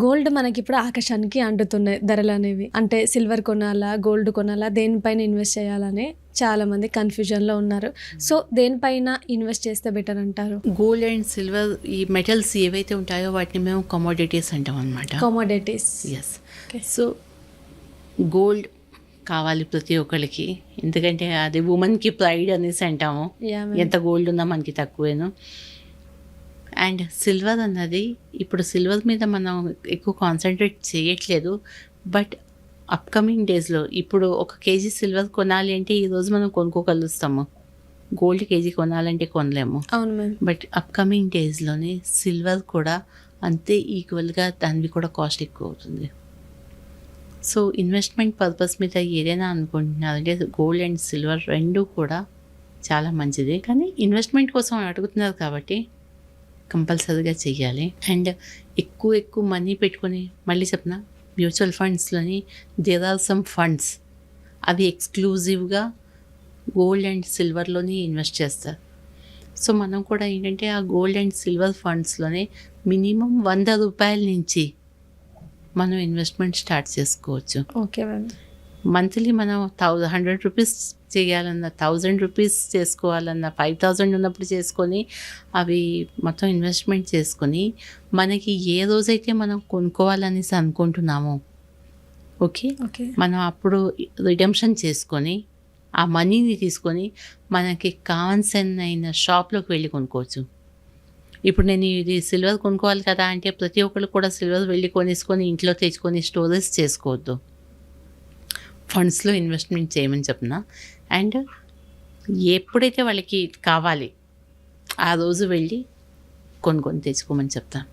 Gold మనకిప్పుడు ఆకాశానికి అంటుతున్నాయి ధరలనేవి. అంటే సిల్వర్ కొనాలా? గోల్డ్ కొనాలా? దేనిపైన ఇన్వెస్ట్ చేయాలని చాలామంది కన్‌ఫ్యూజన్‌లో ఉన్నారు. సో, దేనిపైన ఇన్వెస్ట్ చేస్తే బెటర్ అంటారు? గోల్డ్ అండ్ సిల్వర్ ఈ మెటల్స్ ఏవైతే ఉంటాయో వాటిని మేము కమోడిటీస్ అంటాం అనమాట. Commodities. Yes. Okay. So gold కావాలి ప్రతి ఒక్కరికి, ఎందుకంటే అది ఉమెన్కి ప్రైడ్ అనేసి అంటాము. యాహ్! ఎంత గోల్డ్ ఉన్నా మనకి తక్కువేను. అండ్ సిల్వర్ అన్నది ఇప్పుడు సిల్వర్ మీద మనం ఎక్కువ కాన్సన్ట్రేట్ చేయట్లేదు. బట్ అప్కమింగ్ డేస్లో ఇప్పుడు 1 కేజీ సిల్వర్ కొనాలి అంటే ఈరోజు మనం కొనుక్కోగలుస్తాము. గోల్డ్ కేజీ కొనాలంటే కొనలేము. అవును మ్యామ్. బట్ అప్కమింగ్ డేస్లోనే సిల్వర్ కూడా అంతే ఈక్వల్గా దానివి కూడా కాస్ట్ ఎక్కువ అవుతుంది. సో ఇన్వెస్ట్మెంట్ పర్పస్ మీద ఏదైనా అనుకుంటున్నారంటే గోల్డ్ అండ్ సిల్వర్ రెండు కూడా చాలా మంచిది. కానీ ఇన్వెస్ట్మెంట్ కోసం అడుగుతున్నారు కాబట్టి కంపల్సరీగా చెయ్యాలి. అండ్ ఎక్కువ మనీ పెట్టుకొని, మళ్ళీ చెప్పిన మ్యూచువల్ ఫండ్స్లోని దేర్ ఆర్ సమ్ ఫండ్స్, అవి ఎక్స్క్లూజివ్గా గోల్డ్ అండ్ సిల్వర్లోని ఇన్వెస్ట్ చేస్తారు. సో మనం కూడా ఏంటంటే ఆ గోల్డ్ అండ్ సిల్వర్ ఫండ్స్లోనే మినిమం ₹100 నుంచి మనం ఇన్వెస్ట్మెంట్ స్టార్ట్ చేసుకోవచ్చు. Okay ma'am. మంత్లీ మనం ₹100 చేయాలన్నా, ₹1000 చేసుకోవాలన్నా, 5000 ఉన్నప్పుడు చేసుకొని అవి మొత్తం ఇన్వెస్ట్మెంట్ చేసుకొని మనకి ఏ రోజైతే మనం కొనుక్కోవాలనేసి అనుకుంటున్నామో ఓకే మనం అప్పుడు రిడెంప్షన్ చేసుకొని ఆ మనీని తీసుకొని మనకి కావాల్సిన షాప్లోకి వెళ్ళి కొనుక్కోవచ్చు. ఇప్పుడు నేను ఇది సిల్వర్ కొనుక్కోవాలి కదా అంటే ప్రతి ఒక్కరు కూడా సిల్వర్ వెళ్ళి కొనేసుకొని ఇంట్లో తెచ్చుకొని స్టోరేజ్ చేసుకోవద్దు. ఫండ్స్లో ఇన్వెస్ట్మెంట్ చేయమని చెప్తున్నా. అండ్ ఎప్పుడైతే వాళ్ళకి కావాలి ఆ రోజు వెళ్ళి కొనుక్కొని తెచ్చుకోమని చెప్తాను.